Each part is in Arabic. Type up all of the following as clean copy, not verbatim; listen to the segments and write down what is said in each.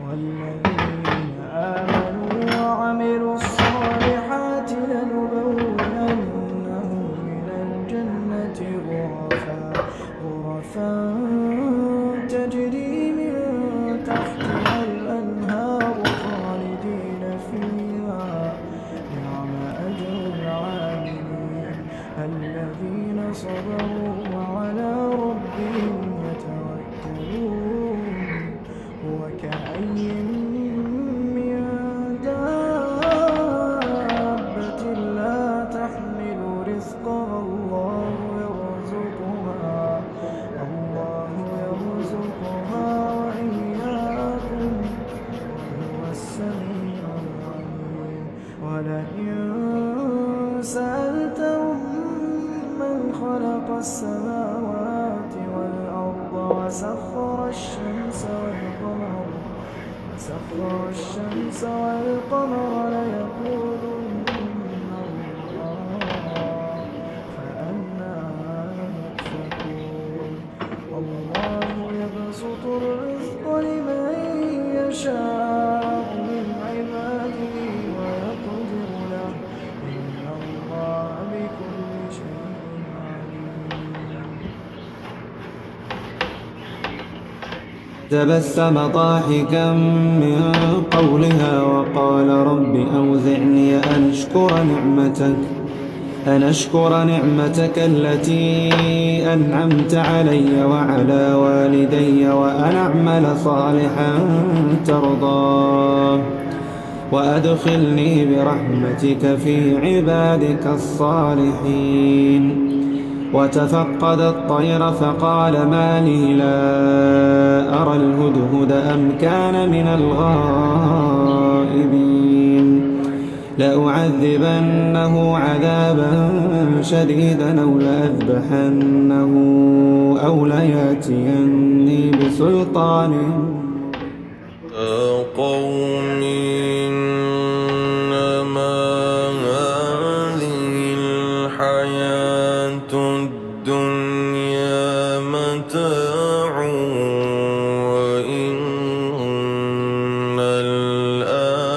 والذين آمنوا وعملوا الصالحات لنبوئنهم من الجنة غرفا تجري من تحتها الأنهار خالدين فيها. نعم أجر العاملين الذين صبروا وعلى ربهم يتوكلون. وكأين من دابة لا تحمل رزقها الله يرزقها وإياكم وهو السميع العليم. ولئن سألتهم من خلق السماوات والأرض وسخر الشمس والقمر ليقولن الله. فأنى يؤفكون. الله يبسط الرزق لمن يشاء من عباده ويقدر له إن الله بكل شيء عليم. تبسم ضاحكا من قولها وقال رب أوزعني أن أشكر نعمتك التي أنعمت علي وعلى والدي وأن أعمل صالحا ترضاه وأدخلني برحمتك في عبادك الصالحين. وتفقد الطير فقال ما لي لا أرى الهدهد أم كان من الغائبين. لأعذبنه عذابا شديدا أو لأذبحنه أو لياتيني بسلطان قوم إنما هذه الحياة الدنيا متاع وإن الآخرة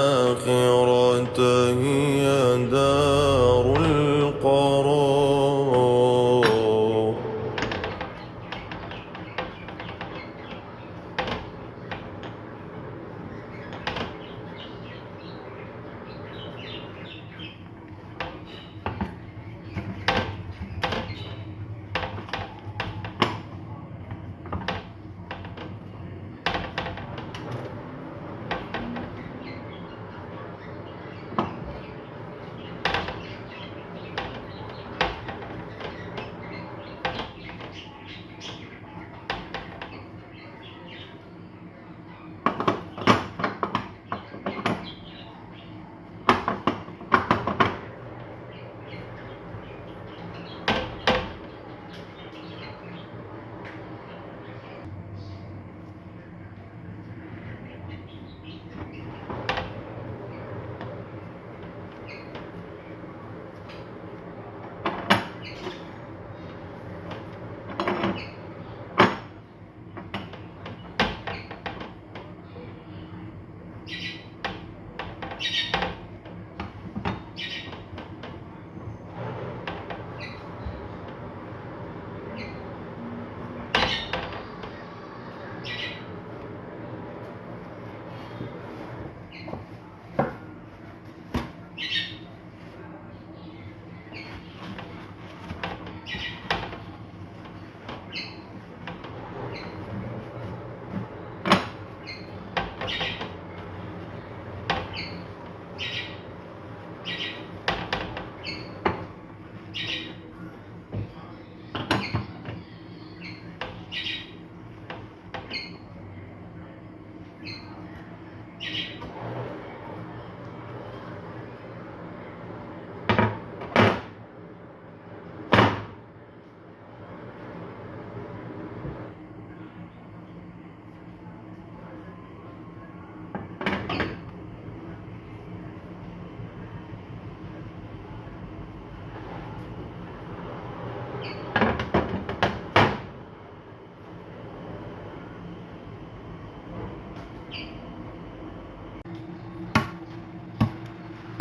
هي دار القرار.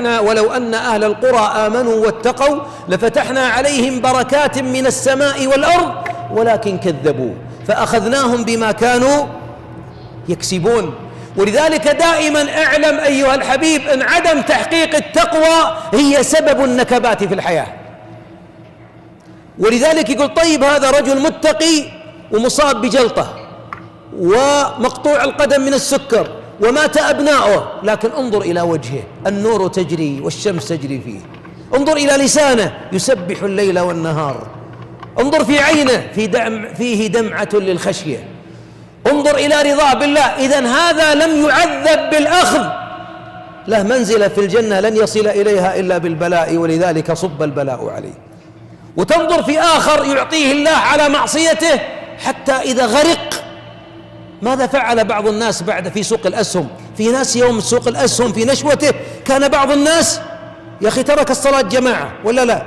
ولو أن أهل القرى آمنوا واتقوا لفتحنا عليهم بركات من السماء والأرض ولكن كذبوا فأخذناهم بما كانوا يكسبون. ولذلك دائما اعلم أيها الحبيب أن عدم تحقيق التقوى هي سبب النكبات في الحياة. ولذلك يقول طيب هذا رجل متقي ومصاب بجلطة ومقطوع القدم من السكر ومات أبناؤه، لكن انظر إلى وجهه النور تجري والشمس تجري فيه، انظر إلى لسانه يسبح الليل والنهار، انظر في عينه فيه دمعة للخشية، انظر إلى رضاه بالله. إذن هذا لم يعذب بالأخذ، له منزلة في الجنة لن يصل إليها إلا بالبلاء، ولذلك صب البلاء عليه. وتنظر في آخر يعطيه الله على معصيته حتى إذا غرق. ماذا فعل بعض الناس بعد في سوق الأسهم؟ في ناس يوم سوق الأسهم في نشوته كان بعض الناس يا أخي ترك الصلاة جماعة ولا لا،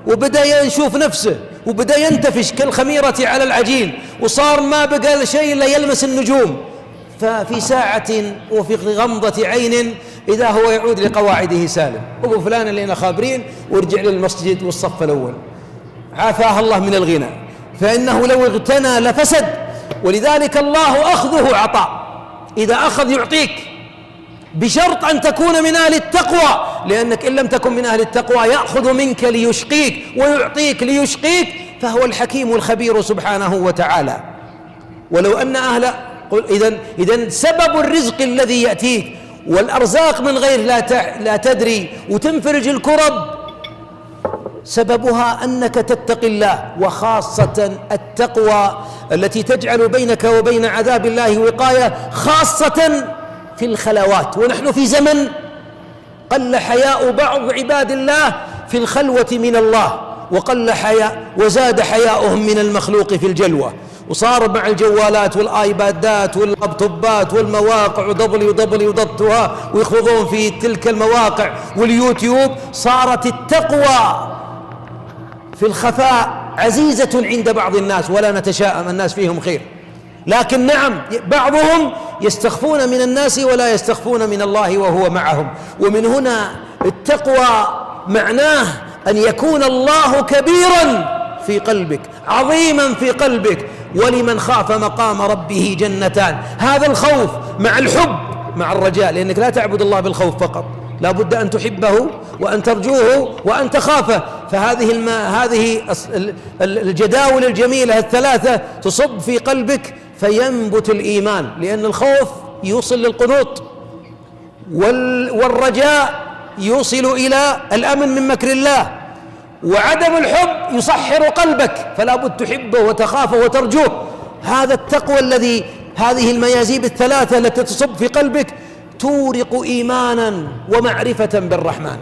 وبدأ يشوف نفسه وبدأ ينتفش كالخميرة على العجين، وصار ما بقى شيء إلا يلمس النجوم. ففي ساعة وفي غمضة عين إذا هو يعود لقواعده سالم، أبو فلان اللي خابرين ورجع للمسجد والصف الأول، عافاه الله من الغنى، فإنه لو اغتنى لفسد. ولذلك الله أخذه عطاء، إذا أخذ يعطيك بشرط أن تكون من أهل التقوى، لأنك إن لم تكن من أهل التقوى يأخذ منك ليشقيك ويعطيك ليشقيك، فهو الحكيم الخبير سبحانه وتعالى. ولو أن إذن سبب الرزق الذي يأتيك والأرزاق من غير لا تدري وتنفرج الكرب سببها أنك تتقي الله، وخاصة التقوى التي تجعل بينك وبين عذاب الله وقاية، خاصة في الخلوات. ونحن في زمن قل حياء بعض عباد الله في الخلوة من الله، وقل حياء وزاد حياؤهم من المخلوق في الجلوة، وصار مع الجوالات والآيبادات واللابتوبات والمواقع وضبطها ويخوضون في تلك المواقع واليوتيوب، صارت التقوى في الخفاء عزيزة عند بعض الناس، ولا نتشاءم، الناس فيهم خير، لكن نعم بعضهم يستخفون من الناس ولا يستخفون من الله وهو معهم. ومن هنا التقوى معناه أن يكون الله كبيرا في قلبك، عظيما في قلبك. ولمن خاف مقام ربه جنتان، هذا الخوف مع الحب مع الرجاء، لأنك لا تعبد الله بالخوف فقط، لا بد أن تحبه وأن ترجوه وأن تخافه. هذه الجداول الجميلة الثلاثة تصب في قلبك فينبت الإيمان، لأن الخوف يوصل للقنوط، والرجاء يوصل إلى الأمن من مكر الله، وعدم الحب يصحر قلبك، فلا بد تحبه وتخافه وترجوه. هذا التقوى الذي هذه الميازيب الثلاثة التي تصب في قلبك تورق إيمانا ومعرفة بالرحمن.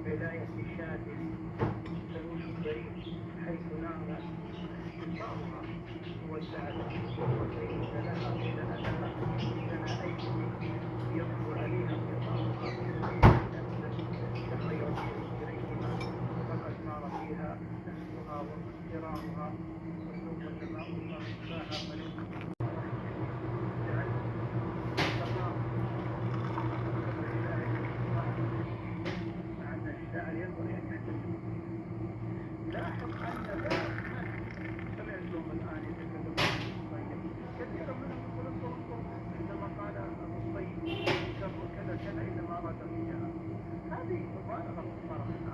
ولاية الشاذل سلوك بريء حيث نام إطلاقها وسعت وكيف لها لنا أيدي يطلب عليها إطلاقها تخير إليهما فقد نار فيها نفسها واقترارها وسوف سماؤها مصباها فليس لاحظ أن سمعتم الآن يتكلمون كثيرا منهم يقولون عندما قال أبو الطيب كذا كذا إنما أراد فيها هذه مبالغة في الصراحة